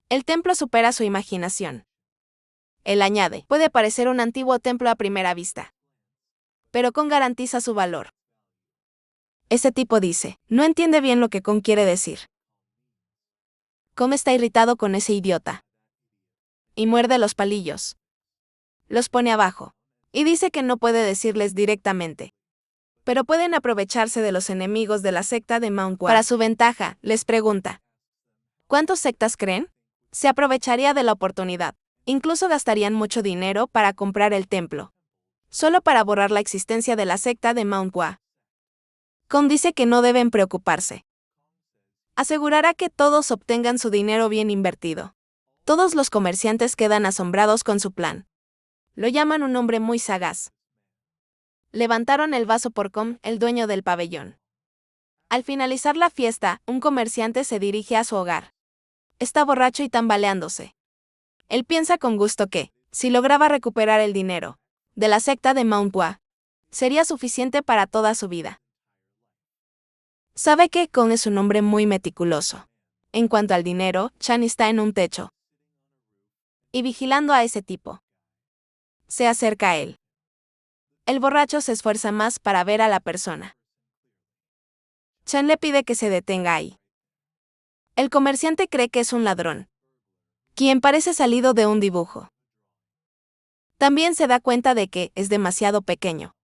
El templo supera su imaginación. Él añade, puede parecer un antiguo templo a primera vista, pero Con garantiza su valor. Ese tipo dice, no entiende bien lo que Con quiere decir. Con está irritado con ese idiota. Y muerde los palillos. Los pone abajo. Y dice que no puede decirles directamente. Pero pueden aprovecharse de los enemigos de la secta de Mount Wa. Para su ventaja, les pregunta. ¿Cuántas sectas creen? Se aprovecharía de la oportunidad. Incluso gastarían mucho dinero para comprar el templo. Solo para borrar la existencia de la secta de Mount Wa. Con dice que no deben preocuparse. Asegurará que todos obtengan su dinero bien invertido. Todos los comerciantes quedan asombrados con su plan. Lo llaman un hombre muy sagaz. Levantaron el vaso por Con, el dueño del pabellón. Al finalizar la fiesta, un comerciante se dirige a su hogar. Está borracho y tambaleándose. Él piensa con gusto que, si lograba recuperar el dinero de la secta de Mount Wa, sería suficiente para toda su vida. Sabe que Con es un hombre muy meticuloso. En cuanto al dinero, Chan está en un techo y vigilando a ese tipo. Se acerca a él. El borracho se esfuerza más para ver a la persona. Chan le pide que se detenga ahí. El comerciante cree que es un ladrón, quien parece salido de un dibujo. También se da cuenta de que es demasiado pequeño.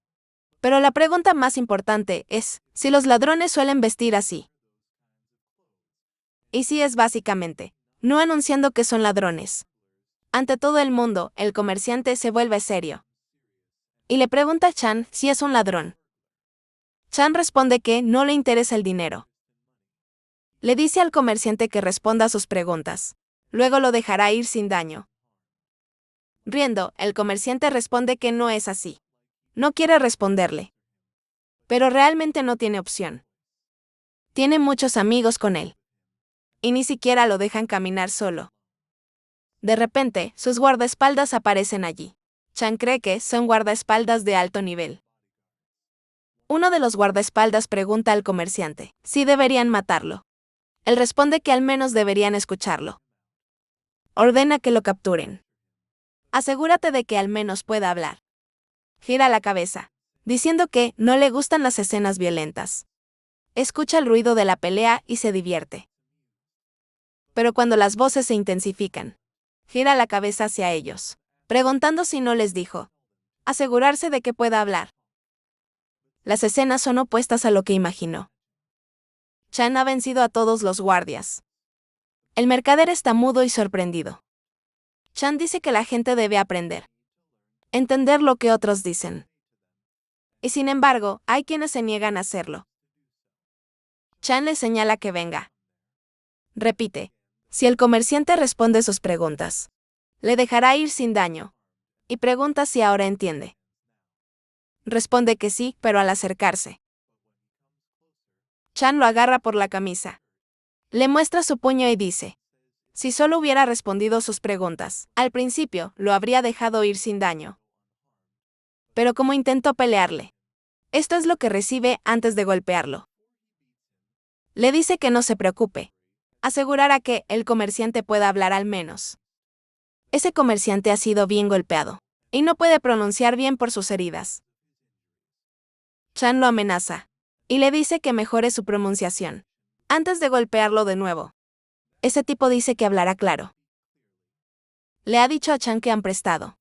Pero la pregunta más importante es, si los ladrones suelen vestir así. Y sí es básicamente, no anunciando que son ladrones. Ante todo el mundo, el comerciante se vuelve serio. Y le pregunta a Chan si es un ladrón. Chan responde que no le interesa el dinero. Le dice al comerciante que responda a sus preguntas. Luego lo dejará ir sin daño. Riendo, el comerciante responde que no es así. No quiere responderle. Pero realmente no tiene opción. Tiene muchos amigos con él. Y ni siquiera lo dejan caminar solo. De repente, sus guardaespaldas aparecen allí. Chan cree que son guardaespaldas de alto nivel. Uno de los guardaespaldas pregunta al comerciante si deberían matarlo. Él responde que al menos deberían escucharlo. Ordena que lo capturen. Asegúrate de que al menos pueda hablar. Gira la cabeza, diciendo que no le gustan las escenas violentas. Escucha el ruido de la pelea y se divierte. Pero cuando las voces se intensifican, gira la cabeza hacia ellos, preguntando si no les dijo. Asegurarse de que pueda hablar. Las escenas son opuestas a lo que imaginó. Chan ha vencido a todos los guardias. El mercader está mudo y sorprendido. Chan dice que la gente debe aprender. Entender lo que otros dicen. Y sin embargo, hay quienes se niegan a hacerlo. Chan le señala que venga. Repite, si el comerciante responde sus preguntas, le dejará ir sin daño. Y pregunta si ahora entiende. Responde que sí, pero al acercarse, Chan lo agarra por la camisa. Le muestra su puño y dice, si solo hubiera respondido sus preguntas, al principio, lo habría dejado ir sin daño. Pero como intentó pelearle, esto es lo que recibe antes de golpearlo. Le dice que no se preocupe. Asegurará que el comerciante pueda hablar al menos. Ese comerciante ha sido bien golpeado, y no puede pronunciar bien por sus heridas. Chan lo amenaza, y le dice que mejore su pronunciación, antes de golpearlo de nuevo. Ese tipo dice que hablará claro. Le ha dicho a Chan que han prestado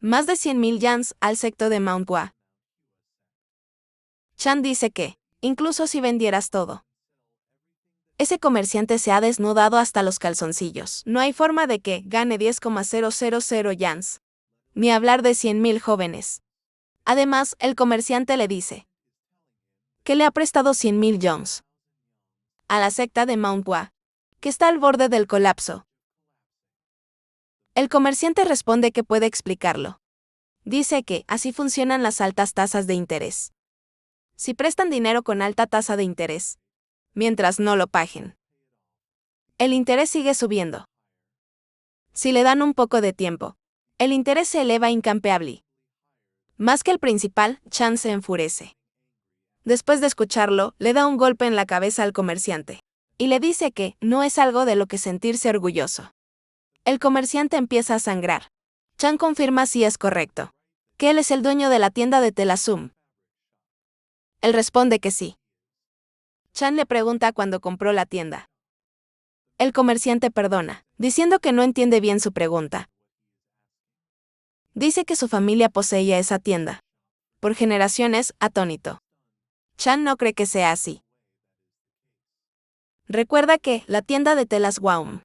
más de 100,000 yans al secto de Mount Wa. Chan dice que, incluso si vendieras todo, ese comerciante se ha desnudado hasta los calzoncillos. No hay forma de que gane 10,000 yans. Ni hablar de 100,000 jóvenes. Además, el comerciante le dice que le ha prestado 100,000 yons a la secta de Mount Wa, que está al borde del colapso. El comerciante responde que puede explicarlo. Dice que así funcionan las altas tasas de interés. Si prestan dinero con alta tasa de interés, mientras no lo paguen, el interés sigue subiendo. Si le dan un poco de tiempo, el interés se eleva incampeable. Más que el principal, Chan se enfurece. Después de escucharlo, le da un golpe en la cabeza al comerciante. Y le dice que no es algo de lo que sentirse orgulloso. El comerciante empieza a sangrar. Chan confirma si es correcto, que él es el dueño de la tienda de Telasum. Él responde que sí. Chan le pregunta cuándo compró la tienda. El comerciante perdona, diciendo que no entiende bien su pregunta. Dice que su familia poseía esa tienda. Por generaciones, atónito. Chan no cree que sea así. Recuerda que la tienda de telas Waum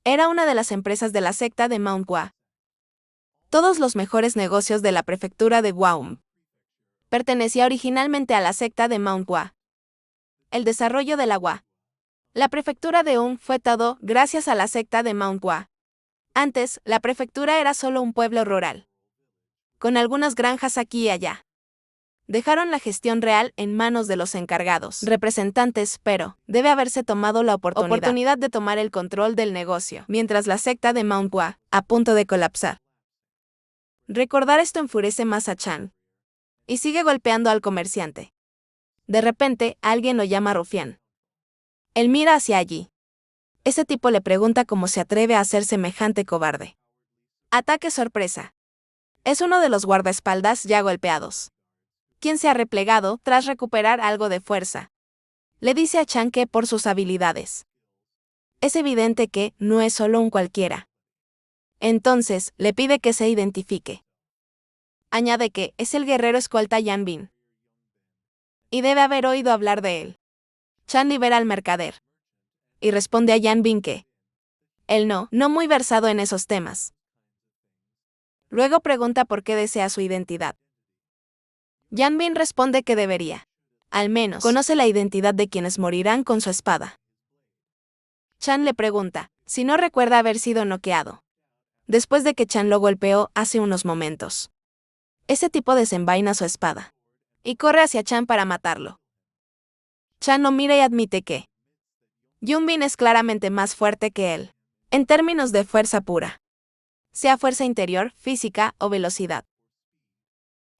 era una de las empresas de la secta de Mount Hua. Todos los mejores negocios de la prefectura de Waum pertenecía originalmente a la secta de Mount Hua. El desarrollo del agua. La prefectura de Un fue todo gracias a la secta de Mount Hua. Antes, la prefectura era solo un pueblo rural, con algunas granjas aquí y allá. Dejaron la gestión real en manos de los encargados, representantes, pero debe haberse tomado la oportunidad de tomar el control del negocio, mientras la secta de Mount Hua, a punto de colapsar. Recordar esto enfurece más a Chan, y sigue golpeando al comerciante. De repente, alguien lo llama rufián. Él mira hacia allí. Ese tipo le pregunta cómo se atreve a hacer semejante cobarde. Ataque sorpresa. Es uno de los guardaespaldas ya golpeados, quien se ha replegado tras recuperar algo de fuerza. Le dice a Chan que por sus habilidades es evidente que no es solo un cualquiera. Entonces, le pide que se identifique. Añade que es el guerrero escolta Yan Bin, y debe haber oído hablar de él. Chan libera al mercader y responde a Yan Bin que él no muy versado en esos temas. Luego pregunta por qué desea su identidad. Yan Bin responde que debería. Al menos, conoce la identidad de quienes morirán con su espada. Chan le pregunta si no recuerda haber sido noqueado después de que Chan lo golpeó hace unos momentos. Ese tipo desenvaina su espada y corre hacia Chan para matarlo. Chan lo mira y admite que Yun Bin es claramente más fuerte que él, en términos de fuerza pura, sea fuerza interior, física o velocidad.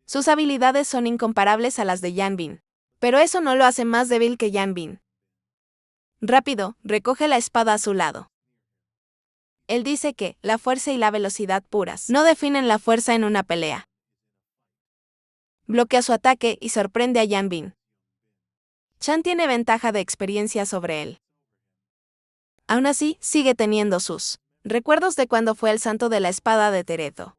Sus habilidades son incomparables a las de Yan Bin, pero eso no lo hace más débil que Yan Bin. Rápido, recoge la espada a su lado. Él dice que la fuerza y la velocidad puras no definen la fuerza en una pelea. Bloquea su ataque y sorprende a Yan Bin. Chan tiene ventaja de experiencia sobre él. Aún así, sigue teniendo sus recuerdos de cuando fue el santo de la espada de Terezo.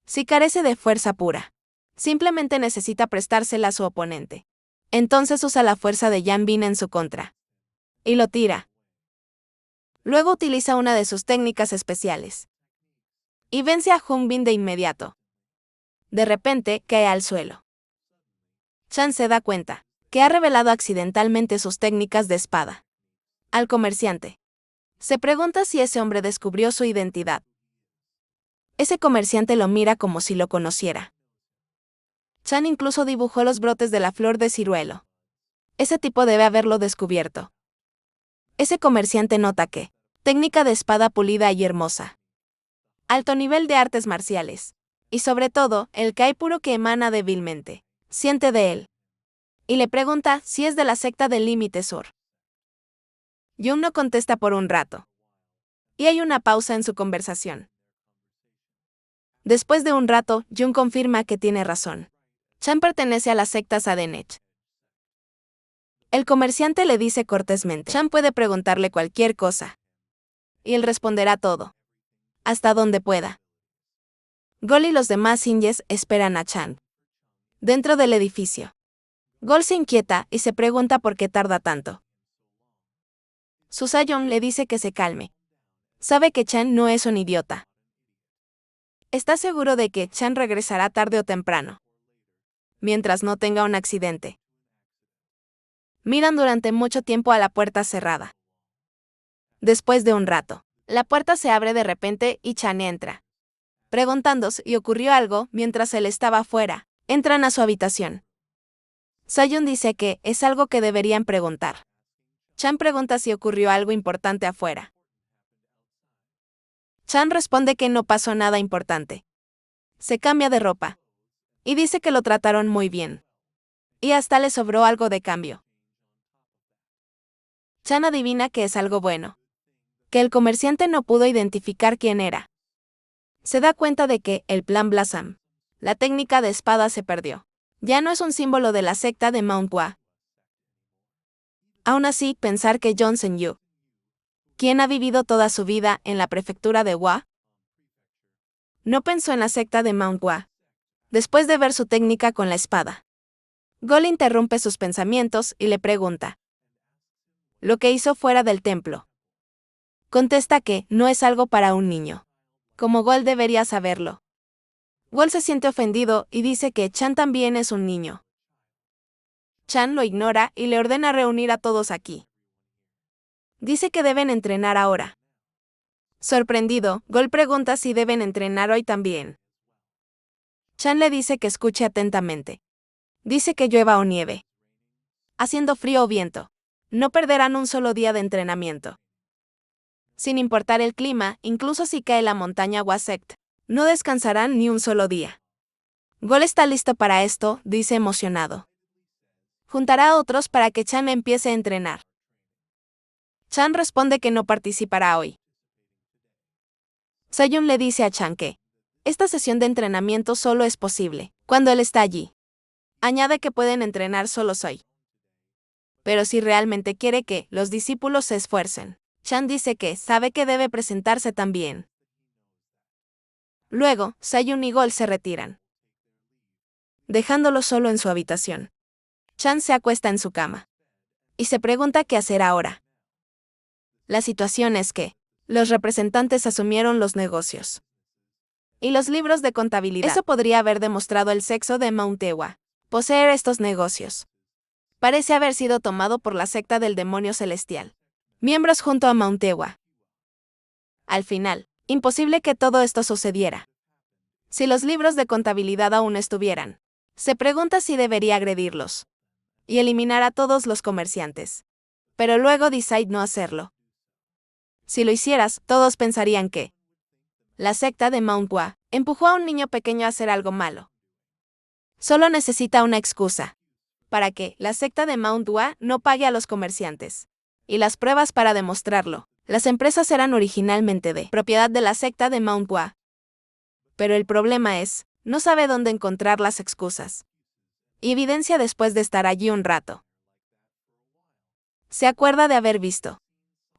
Si carece de fuerza pura, simplemente necesita prestársela a su oponente. Entonces usa la fuerza de Yan Bin en su contra y lo tira. Luego utiliza una de sus técnicas especiales y vence a Jun Bin de inmediato. De repente, cae al suelo. Chan se da cuenta que ha revelado accidentalmente sus técnicas de espada al comerciante. Se pregunta si ese hombre descubrió su identidad. Ese comerciante lo mira como si lo conociera. Chan incluso dibujó los brotes de la flor de ciruelo. Ese tipo debe haberlo descubierto. Ese comerciante nota que técnica de espada pulida y hermosa. Alto nivel de artes marciales. Y sobre todo, el kai puro que emana débilmente. Siente de él. Y le pregunta si es de la secta del Límite Sur. Yun no contesta por un rato. Y hay una pausa en su conversación. Después de un rato, Yun confirma que tiene razón. Chan pertenece a la secta Sadenech. El comerciante le dice cortésmente: Chan puede preguntarle cualquier cosa. Y él responderá todo. Hasta donde pueda. Gol y los demás Sinjes esperan a Chan dentro del edificio. Gol se inquieta y se pregunta por qué tarda tanto. Susayon le dice que se calme. Sabe que Chan no es un idiota. Está seguro de que Chan regresará tarde o temprano, mientras no tenga un accidente. Miran durante mucho tiempo a la puerta cerrada. Después de un rato, la puerta se abre de repente y Chan entra. Preguntando si ocurrió algo mientras él estaba afuera, entran a su habitación. Sayun dice que es algo que deberían preguntar. Chan pregunta si ocurrió algo importante afuera. Chan responde que no pasó nada importante. Se cambia de ropa y dice que lo trataron muy bien. Y hasta le sobró algo de cambio. Chan adivina que es algo bueno. que el comerciante no pudo identificar quién era. Se da cuenta de que el plan Blossom, la técnica de espada, se perdió. Ya no es un símbolo de la secta de Mount Wa. Aún así, pensar que John Sen-yu, quien ha vivido toda su vida en la prefectura de Wa, no pensó en la secta de Mount Wa, después de ver su técnica con la espada. Gol interrumpe sus pensamientos y le pregunta lo que hizo fuera del templo. Contesta que no es algo para un niño. Como Gol debería saberlo. Gol se siente ofendido y dice que Chan también es un niño. Chan lo ignora y le ordena reunir a todos aquí. Dice que deben entrenar ahora. Sorprendido, Gol pregunta si deben entrenar hoy también. Chan le dice que escuche atentamente. Dice que llueva o nieve, haciendo frío o viento, no perderán un solo día de entrenamiento. Sin importar el clima, incluso si cae la montaña Wasect, no descansarán ni un solo día. Gol está listo para esto, dice emocionado. Juntará a otros para que Chan empiece a entrenar. Chan responde que no participará hoy. Sayun le dice a Chan que esta sesión de entrenamiento solo es posible cuando él está allí. Añade que pueden entrenar solos hoy. Pero si realmente quiere que los discípulos se esfuercen, Chan dice que sabe que debe presentarse también. Luego, Sayun y Gol se retiran, dejándolo solo en su habitación. Chan se acuesta en su cama y se pregunta qué hacer ahora. La situación es que los representantes asumieron los negocios y los libros de contabilidad. Eso podría haber demostrado el sexo de Mount Wa. Poseer estos negocios parece haber sido tomado por la secta del demonio celestial, miembros junto a Mount Wa. Al final, imposible que todo esto sucediera. Si los libros de contabilidad aún estuvieran, se pregunta si debería agredirlos y eliminar a todos los comerciantes. Pero luego decide no hacerlo. Si lo hicieras, todos pensarían que la secta de Mount Wa empujó a un niño pequeño a hacer algo malo. Solo necesita una excusa para que la secta de Mount Wa no pague a los comerciantes. Y las pruebas para demostrarlo. Las empresas eran originalmente de propiedad de la secta de Mount Wa. Pero el problema es, no sabe dónde encontrar las excusas y evidencia después de estar allí un rato. Se acuerda de haber visto.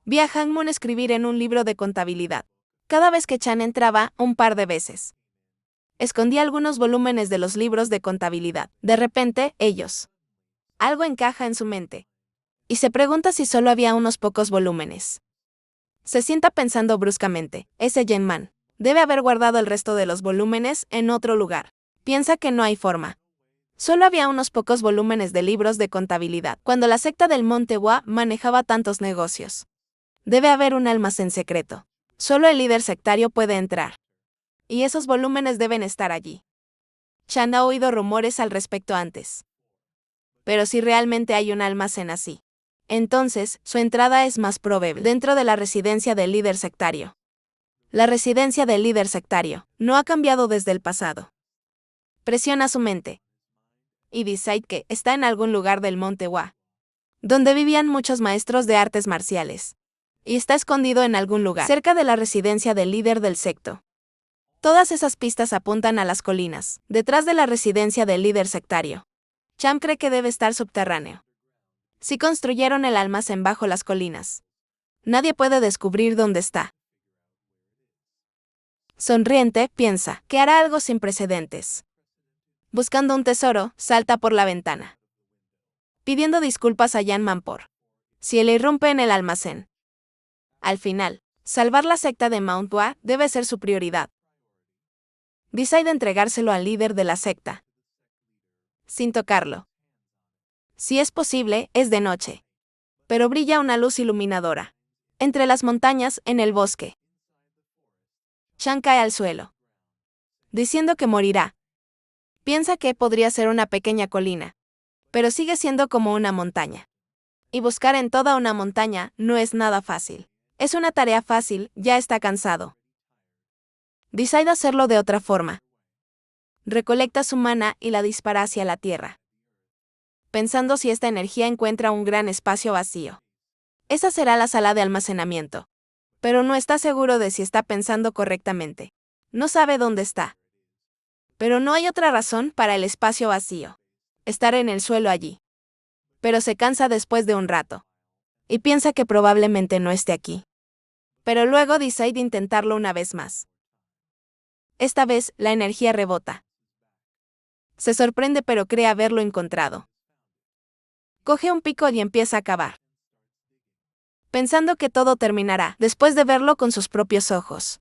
Vi a Hang Moon escribir en un libro de contabilidad. Cada vez que Chan entraba, un par de veces. Escondía algunos volúmenes de los libros de contabilidad. De repente, ellos. Algo encaja en su mente. Y se pregunta si solo había unos pocos volúmenes. Se sienta pensando bruscamente. Ese Yen Man debe haber guardado el resto de los volúmenes en otro lugar. Piensa que no hay forma. Solo había unos pocos volúmenes de libros de contabilidad cuando la secta del Monte Wa manejaba tantos negocios. Debe haber un almacén secreto. Solo el líder sectario puede entrar. Y esos volúmenes deben estar allí. Chan ha oído rumores al respecto antes. Pero si realmente hay un almacén así, entonces su entrada es más probable dentro de la residencia del líder sectario. La residencia del líder sectario no ha cambiado desde el pasado. Presiona su mente y decide que está en algún lugar del Monte Wa, donde vivían muchos maestros de artes marciales, y está escondido en algún lugar cerca de la residencia del líder del secto. Todas esas pistas apuntan a las colinas, detrás de la residencia del líder sectario. Chan cree que debe estar subterráneo. Si construyeron el almacén bajo las colinas, nadie puede descubrir dónde está. Sonriente, piensa que hará algo sin precedentes. Buscando un tesoro, salta por la ventana, pidiendo disculpas a Yan Man por si él irrumpe en el almacén. Al final, salvar la secta de Mount Wa debe ser su prioridad. Decide entregárselo al líder de la secta, sin tocarlo. Si es posible, es de noche, pero brilla una luz iluminadora entre las montañas, en el bosque. Chan cae al suelo, diciendo que morirá. Piensa que podría ser una pequeña colina, pero sigue siendo como una montaña. Y buscar en toda una montaña no es nada fácil. Es una tarea fácil, ya está cansado. Decide hacerlo de otra forma. Recolecta su mana y la dispara hacia la tierra, pensando si esta energía encuentra un gran espacio vacío. Esa será la sala de almacenamiento. pero no está seguro de si está pensando correctamente. No sabe dónde está. Pero no hay otra razón para el espacio vacío. Estar en el suelo allí. Pero se cansa después de un rato. Y piensa que probablemente no esté aquí. Pero luego decide intentarlo una vez más. Esta vez, la energía rebota. Se sorprende pero cree haberlo encontrado. Coge un pico y empieza a cavar. Pensando que todo terminará después de verlo con sus propios ojos.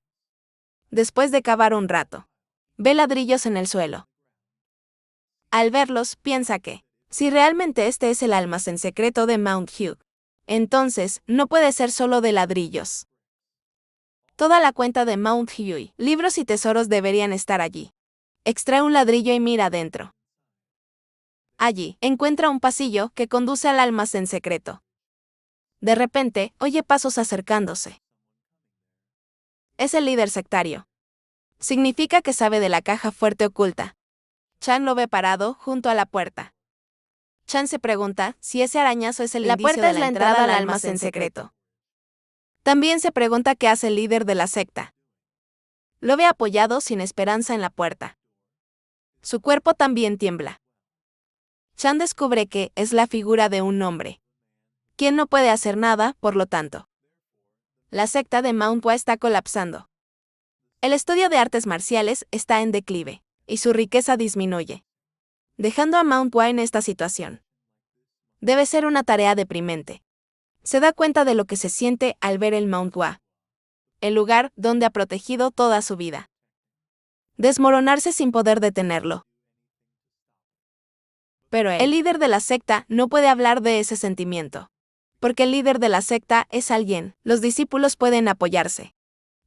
Después de cavar un rato, ve ladrillos en el suelo. Al verlos, piensa que, si realmente este es el almacén secreto de Mount Hugh, entonces, no puede ser solo de ladrillos. Toda la cuenta de Mount Hugh, libros y tesoros deberían estar allí. Extrae un ladrillo y mira adentro. Allí, encuentra un pasillo que conduce al almacén secreto. De repente, oye pasos acercándose. Es el líder sectario. Significa que sabe de la caja fuerte oculta. Chan lo ve parado junto a la puerta. Chan se pregunta si ese arañazo es el indicio de la entrada al almacén secreto. También se pregunta qué hace el líder de la secta. Lo ve apoyado sin esperanza en la puerta. Su cuerpo también tiembla. Chan descubre que es la figura de un hombre, quien no puede hacer nada, por lo tanto. La secta de Mount Hua está colapsando. El estudio de artes marciales está en declive, y su riqueza disminuye, dejando a Mount Hua en esta situación. Debe ser una tarea deprimente. Se da cuenta de lo que se siente al ver el Mount Hua, el lugar donde ha protegido toda su vida. Desmoronarse sin poder detenerlo. Pero el líder de la secta no puede hablar de ese sentimiento. Porque el líder de la secta es alguien, los discípulos pueden apoyarse.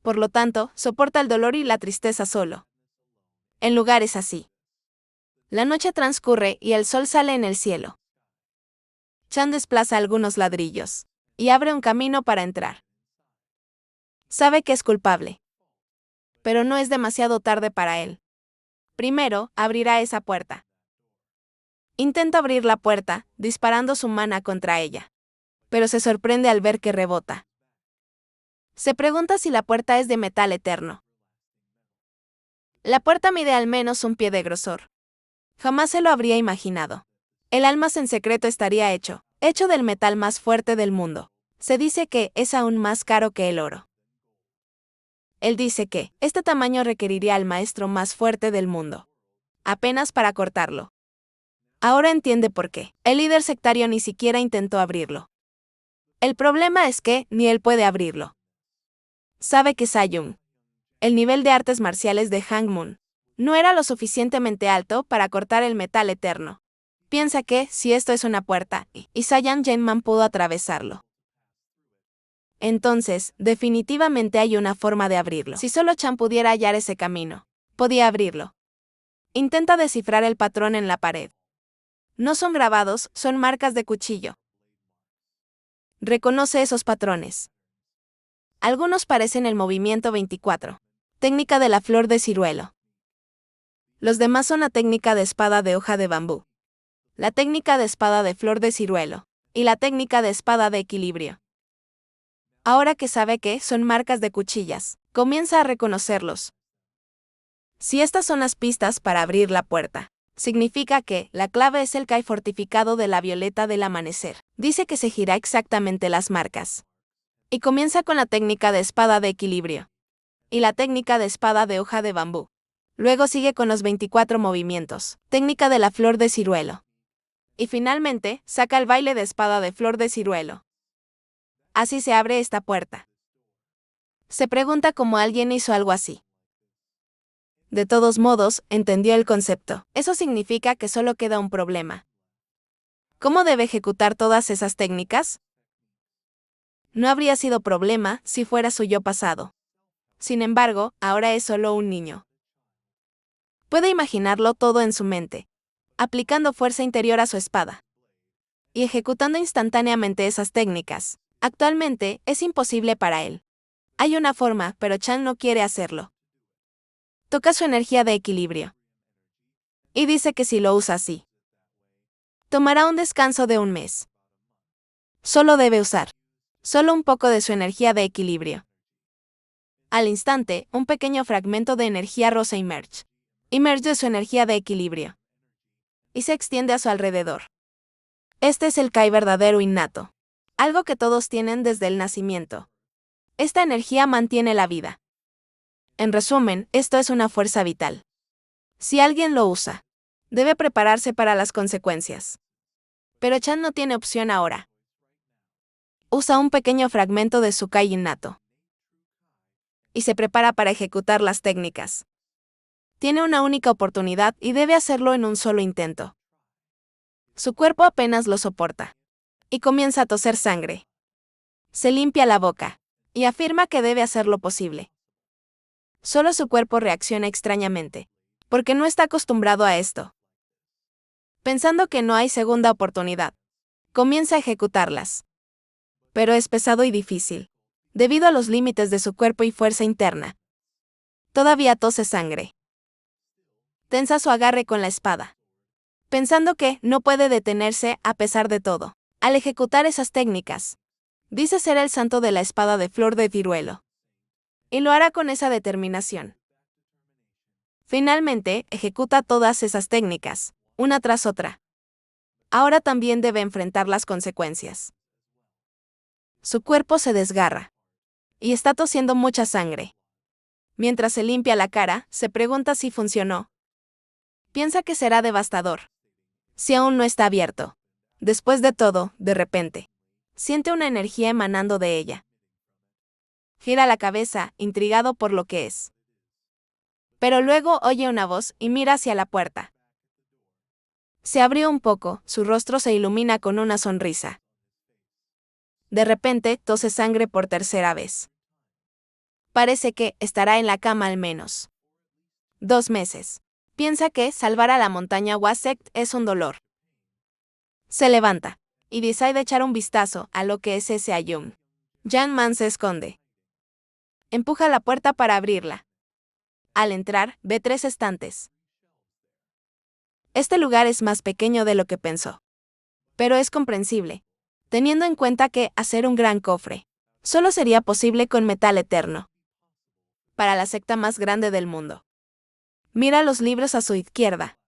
Por lo tanto, soporta el dolor y la tristeza solo. En lugares así. La noche transcurre y el sol sale en el cielo. Chan desplaza algunos ladrillos y abre un camino para entrar. Sabe que es culpable. Pero no es demasiado tarde para él. Primero, abrirá esa puerta. Intenta abrir la puerta, disparando su mana contra ella. Pero se sorprende al ver que rebota. Se pregunta si la puerta es de metal eterno. La puerta mide al menos un pie de grosor. Jamás se lo habría imaginado. El almacén secreto estaría hecho del metal más fuerte del mundo. Se dice que es aún más caro que el oro. Él dice que este tamaño requeriría al maestro más fuerte del mundo. Apenas para cortarlo. Ahora entiende por qué. El líder sectario ni siquiera intentó abrirlo. El problema es que ni él puede abrirlo. Sabe que Sayung, el nivel de artes marciales de Hangmun, no era lo suficientemente alto para cortar el metal eterno. Piensa que, si esto es una puerta, y Saiyan Genman pudo atravesarlo, entonces, definitivamente hay una forma de abrirlo. Si solo Chan pudiera hallar ese camino, podía abrirlo. Intenta descifrar el patrón en la pared. No son grabados, son marcas de cuchillo. Reconoce esos patrones. Algunos parecen el movimiento 24, técnica de la flor de ciruelo. Los demás son la técnica de espada de hoja de bambú, la técnica de espada de flor de ciruelo, y la técnica de espada de equilibrio. Ahora que sabe que son marcas de cuchillas, comienza a reconocerlos. Si estas son las pistas para abrir la puerta, significa que la clave es el Kai fortificado de la violeta del amanecer. Dice que seguirá exactamente las marcas. Y comienza con la técnica de espada de equilibrio. Y la técnica de espada de hoja de bambú. Luego sigue con los 24 movimientos, técnica de la flor de ciruelo. Y finalmente, saca el baile de espada de flor de ciruelo. Así se abre esta puerta. Se pregunta cómo alguien hizo algo así. De todos modos, entendió el concepto. Eso significa que solo queda un problema. ¿Cómo debe ejecutar todas esas técnicas? No habría sido problema si fuera su yo pasado. Sin embargo, ahora es solo un niño. Puede imaginarlo todo en su mente, aplicando fuerza interior a su espada y ejecutando instantáneamente esas técnicas. Actualmente, es imposible para él. Hay una forma, pero Chan no quiere hacerlo. Toca su energía de equilibrio. Y dice que si lo usa así, tomará un descanso de un mes. Solo debe usar solo un poco de su energía de equilibrio. Al instante, un pequeño fragmento de energía rosa emerge de su energía de equilibrio y se extiende a su alrededor. Este es el Kai verdadero innato, algo que todos tienen desde el nacimiento. Esta energía mantiene la vida. En resumen, esto es una fuerza vital. Si alguien lo usa, debe prepararse para las consecuencias. Pero Chan no tiene opción ahora. Usa un pequeño fragmento de su Kai innato y se prepara para ejecutar las técnicas. Tiene una única oportunidad y debe hacerlo en un solo intento. Su cuerpo apenas lo soporta y comienza a toser sangre. Se limpia la boca y afirma que debe hacer lo posible. Solo su cuerpo reacciona extrañamente, porque no está acostumbrado a esto. Pensando que no hay segunda oportunidad, comienza a ejecutarlas. Pero es pesado y difícil, debido a los límites de su cuerpo y fuerza interna. Todavía tose sangre. Tensa su agarre con la espada, pensando que no puede detenerse a pesar de todo. Al ejecutar esas técnicas, dice ser el santo de la espada de flor de ciruelo. Y lo hará con esa determinación. Finalmente, ejecuta todas esas técnicas, una tras otra. Ahora también debe enfrentar las consecuencias. Su cuerpo se desgarra y está tosiendo mucha sangre. Mientras se limpia la cara, se pregunta si funcionó. Piensa que será devastador si aún no está abierto. Después de todo, de repente, siente una energía emanando de ella. Gira la cabeza, intrigado por lo que es. Pero luego oye una voz y mira hacia la puerta. Se abrió un poco, su rostro se ilumina con una sonrisa. De repente, tose sangre por tercera vez. Parece que estará en la cama al menos 2 meses. Piensa que salvar a la montaña Wasekt es un dolor. Se levanta y decide echar un vistazo a lo que es ese Ayun. Jan Man se esconde. Empuja la puerta para abrirla. Al entrar, ve 3 estantes. Este lugar es más pequeño de lo que pensó. Pero es comprensible, teniendo en cuenta que hacer un gran cofre solo sería posible con metal eterno. Para la secta más grande del mundo. Mira los libros a su izquierda.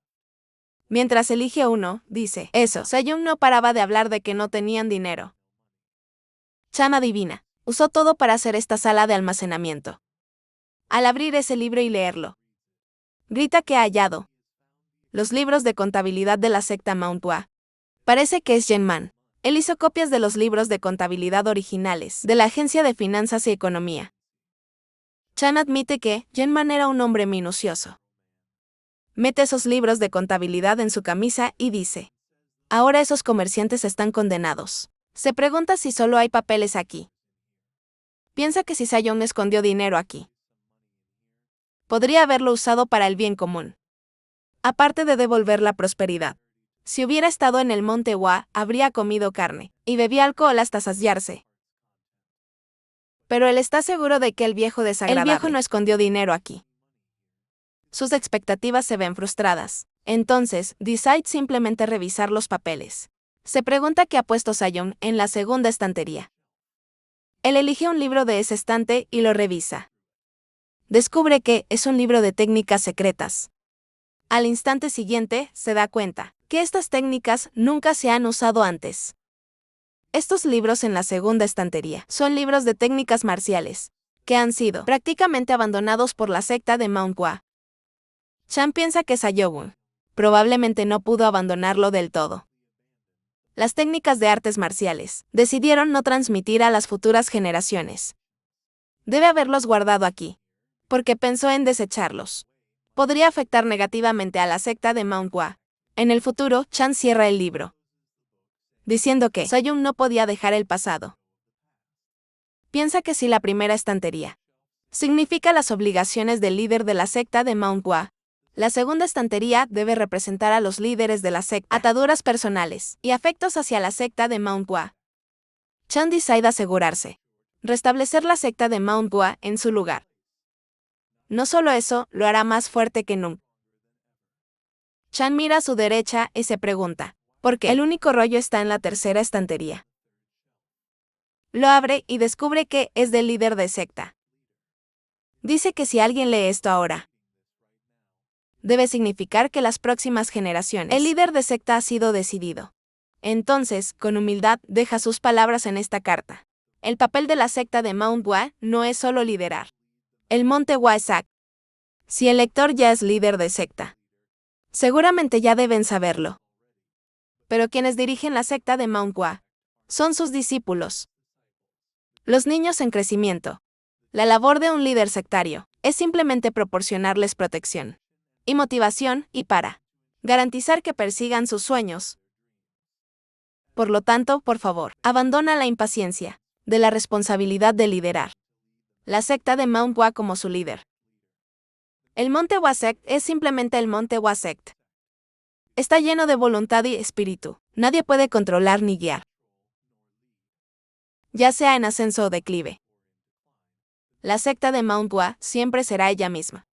Mientras elige uno, dice, eso, Sayun no paraba de hablar de que no tenían dinero. Chan adivina, usó todo para hacer esta sala de almacenamiento. Al abrir ese libro y leerlo, grita que ha hallado los libros de contabilidad de la secta Mount Hua. Parece que es Genman. Él hizo copias de los libros de contabilidad originales de la Agencia de Finanzas y Economía. Chan admite que Genman era un hombre minucioso. Mete esos libros de contabilidad en su camisa y dice, ahora esos comerciantes están condenados. Se pregunta si solo hay papeles aquí. Piensa que si Sayun escondió dinero aquí, podría haberlo usado para el bien común. Aparte de devolver la prosperidad. Si hubiera estado en el monte Hua, habría comido carne y bebía alcohol hasta saciarse. Pero él está seguro de que el viejo no escondió dinero aquí. Sus expectativas se ven frustradas. Entonces, decide simplemente revisar los papeles. Se pregunta qué ha puesto Sayun en la segunda estantería. Él elige un libro de ese estante y lo revisa. Descubre que es un libro de técnicas secretas. Al instante siguiente, se da cuenta que estas técnicas nunca se han usado antes. Estos libros en la segunda estantería son libros de técnicas marciales, que han sido prácticamente abandonados por la secta de Mount Hua. Chan piensa que Sayun probablemente no pudo abandonarlo del todo. Las técnicas de artes marciales decidieron no transmitir a las futuras generaciones. Debe haberlos guardado aquí, porque pensó en desecharlos. Podría afectar negativamente a la secta de Mount Hua. En el futuro, Chan cierra el libro, diciendo que Sayun no podía dejar el pasado. Piensa que si la primera estantería significa las obligaciones del líder de la secta de Mount Hua, la segunda estantería debe representar a los líderes de la secta, ataduras personales y afectos hacia la secta de Mount Hua. Chan decide asegurarse, restablecer la secta de Mount Hua en su lugar. No solo eso, lo hará más fuerte que nunca. Chan mira a su derecha y se pregunta, ¿por qué el único rollo está en la tercera estantería? Lo abre y descubre que es del líder de secta. Dice que si alguien lee esto ahora, debe significar que las próximas generaciones, el líder de secta ha sido decidido. Entonces, con humildad, deja sus palabras en esta carta. El papel de la secta de Mount Wa no es solo liderar el monte Wa-Sac. Si el lector ya es líder de secta, seguramente ya deben saberlo. Pero quienes dirigen la secta de Mount Wa son sus discípulos, los niños en crecimiento. La labor de un líder sectario es simplemente proporcionarles protección y motivación y para garantizar que persigan sus sueños. Por lo tanto, por favor, abandona la impaciencia de la responsabilidad de liderar la secta de Mount Wa como su líder. El monte Wa-Sect es simplemente el monte Wa-Sect. Está lleno de voluntad y espíritu. Nadie puede controlar ni guiar, ya sea en ascenso o declive. La secta de Mount Wa siempre será ella misma.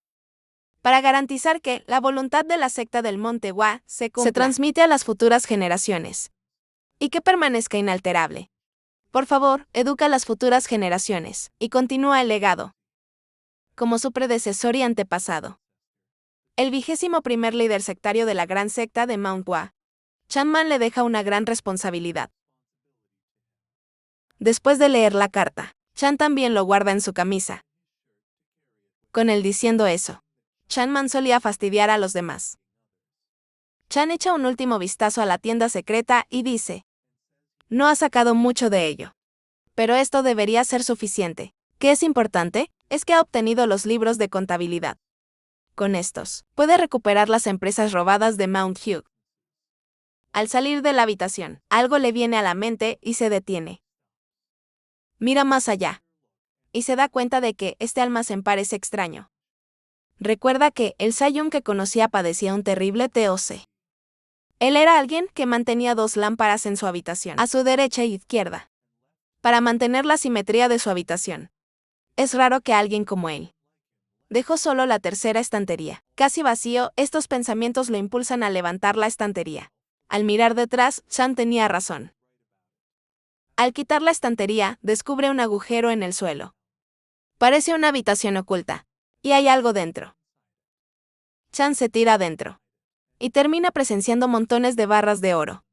Para garantizar que la voluntad de la secta del monte Wa se transmite a las futuras generaciones y que permanezca inalterable. Por favor, educa a las futuras generaciones y continúa el legado como su predecesor y antepasado. El 21º líder sectario de la gran secta de Mount Wa, Chan Man, le deja una gran responsabilidad. Después de leer la carta, Chan también lo guarda en su camisa. Con él diciendo eso, Chan Man solía fastidiar a los demás. Chan echa un último vistazo a la tienda secreta y dice: no ha sacado mucho de ello. Pero esto debería ser suficiente. ¿Qué es importante? Es que ha obtenido los libros de contabilidad. Con estos, puede recuperar las empresas robadas de Mount Hugh. Al salir de la habitación, algo le viene a la mente y se detiene. Mira más allá y se da cuenta de que este almacén parece extraño. Recuerda que el Sayun que conocía padecía un terrible TOC. Él era alguien que mantenía 2 lámparas en su habitación, a su derecha e izquierda, para mantener la simetría de su habitación. Es raro que alguien como él dejó solo la tercera estantería. Casi vacío, estos pensamientos lo impulsan a levantar la estantería. Al mirar detrás, Chan tenía razón. Al quitar la estantería, descubre un agujero en el suelo. Parece una habitación oculta, y hay algo dentro. Chan se tira adentro y termina presenciando montones de barras de oro.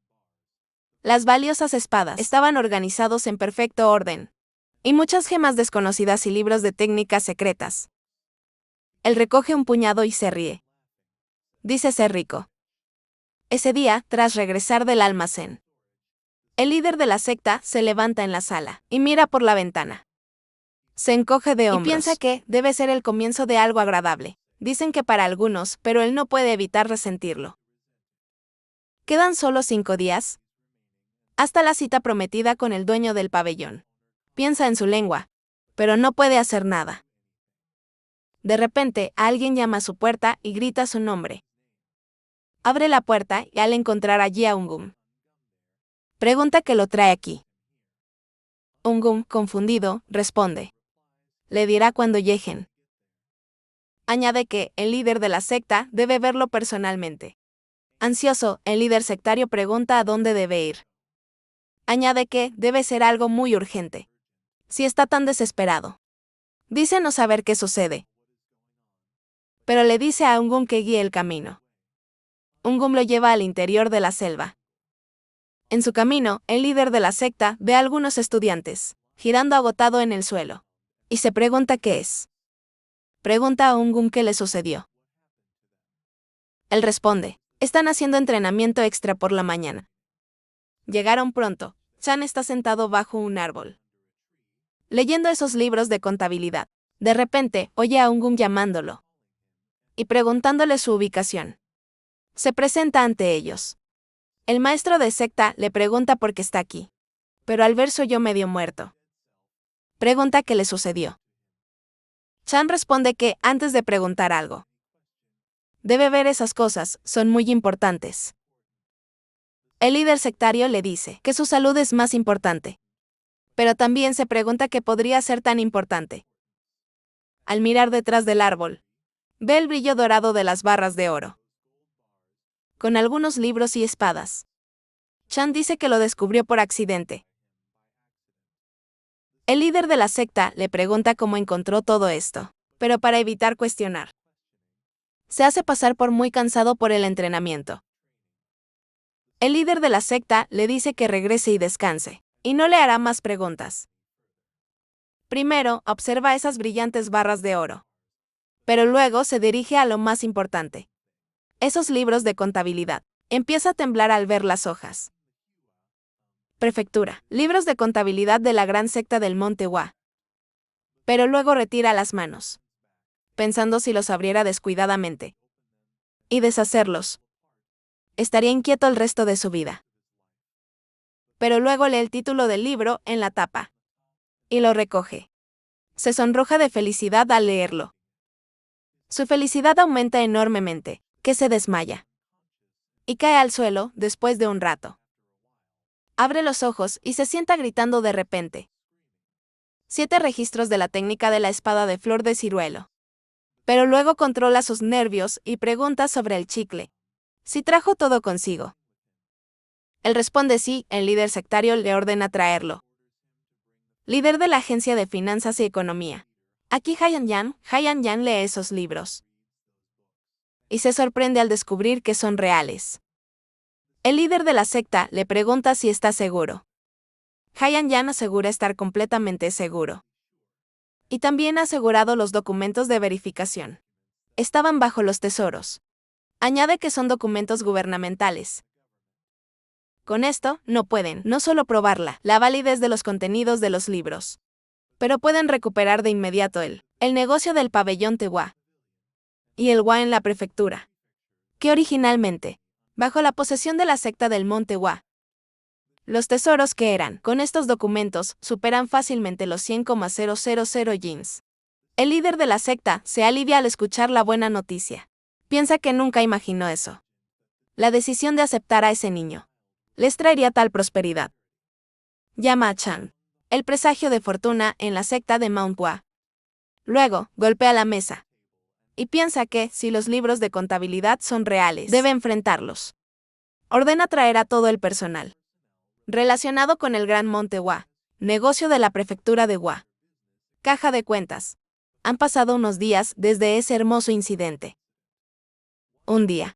Las valiosas espadas estaban organizados en perfecto orden, y muchas gemas desconocidas y libros de técnicas secretas. Él recoge un puñado y se ríe. Dice ser rico. Ese día, tras regresar del almacén, el líder de la secta se levanta en la sala y mira por la ventana. Se encoge de hombros y piensa que debe ser el comienzo de algo agradable. Dicen que para algunos, pero él no puede evitar resentirlo. Quedan solo 5 días hasta la cita prometida con el dueño del pabellón. Piensa en su lengua, pero no puede hacer nada. De repente, alguien llama a su puerta y grita su nombre. Abre la puerta y al encontrar allí a Ungum, pregunta qué lo trae aquí. Ungum, confundido, responde: le dirá cuando lleguen. Añade que el líder de la secta debe verlo personalmente. Ansioso, el líder sectario pregunta a dónde debe ir. Añade que debe ser algo muy urgente. Si está tan desesperado, dice no saber qué sucede. Pero le dice a Ungum que guíe el camino. Ungum lo lleva al interior de la selva. En su camino, el líder de la secta ve a algunos estudiantes, girando agotado en el suelo, y se pregunta qué es. Pregunta a Ungum qué le sucedió. Él responde: están haciendo entrenamiento extra por la mañana. Llegaron pronto. Chan está sentado bajo un árbol, leyendo esos libros de contabilidad. De repente, oye a Ungum llamándolo y preguntándole su ubicación. Se presenta ante ellos. El maestro de secta le pregunta por qué está aquí, pero al ver su yo medio muerto, pregunta qué le sucedió. Chan responde que, antes de preguntar algo, debe ver esas cosas, son muy importantes. El líder sectario le dice que su salud es más importante, pero también se pregunta qué podría ser tan importante. Al mirar detrás del árbol, ve el brillo dorado de las barras de oro, con algunos libros y espadas. Chan dice que lo descubrió por accidente. El líder de la secta le pregunta cómo encontró todo esto. pero para evitar cuestionar. Se hace pasar por muy cansado por el entrenamiento. El líder de la secta le dice que regrese y descanse, y no le hará más preguntas. Primero, observa esas brillantes barras de oro. Pero luego se dirige a lo más importante. Esos libros de contabilidad. Empieza a temblar al ver las hojas. Prefectura. Libros de contabilidad de la gran secta del Monte Hua. Pero luego retira las manos, pensando si los abriera descuidadamente. Y deshacerlos. Estaría inquieto el resto de su vida. Pero luego lee el título del libro en la tapa. Y lo recoge. Se sonroja de felicidad al leerlo. Su felicidad aumenta enormemente, que se desmaya. Y cae al suelo después de un rato. Abre los ojos y se sienta gritando de repente. 7 registros de la técnica de la espada de flor de ciruelo. Pero luego controla sus nervios y pregunta sobre el chicle. Si trajo todo consigo. Él responde sí, el líder sectario le ordena traerlo. Líder de la Agencia de Finanzas y Economía. Aquí Haiyan Yan lee esos libros. Y se sorprende al descubrir que son reales. El líder de la secta le pregunta si está seguro. Haiyan Yan asegura estar completamente seguro. Y también ha asegurado los documentos de verificación. Estaban bajo los tesoros. Añade que son documentos gubernamentales. Con esto, no pueden no solo probarla, la validez de los contenidos de los libros, pero pueden recuperar de inmediato el negocio del pabellón Tehua y el Hua en la prefectura, que originalmente, bajo la posesión de la secta del Monte Hua. Los tesoros que eran, con estos documentos, superan fácilmente los 100,000 yins. El líder de la secta se alivia al escuchar la buena noticia. Piensa que nunca imaginó eso. La decisión de aceptar a ese niño les traería tal prosperidad. Llama a Chan, el presagio de fortuna en la secta de Mount Hua. Luego, golpea la mesa. Y piensa que, si los libros de contabilidad son reales, debe enfrentarlos. Ordena traer a todo el personal relacionado con el Gran Monte Hua, negocio de la prefectura de Hua. Caja de cuentas. Han pasado unos días desde ese hermoso incidente. Un día,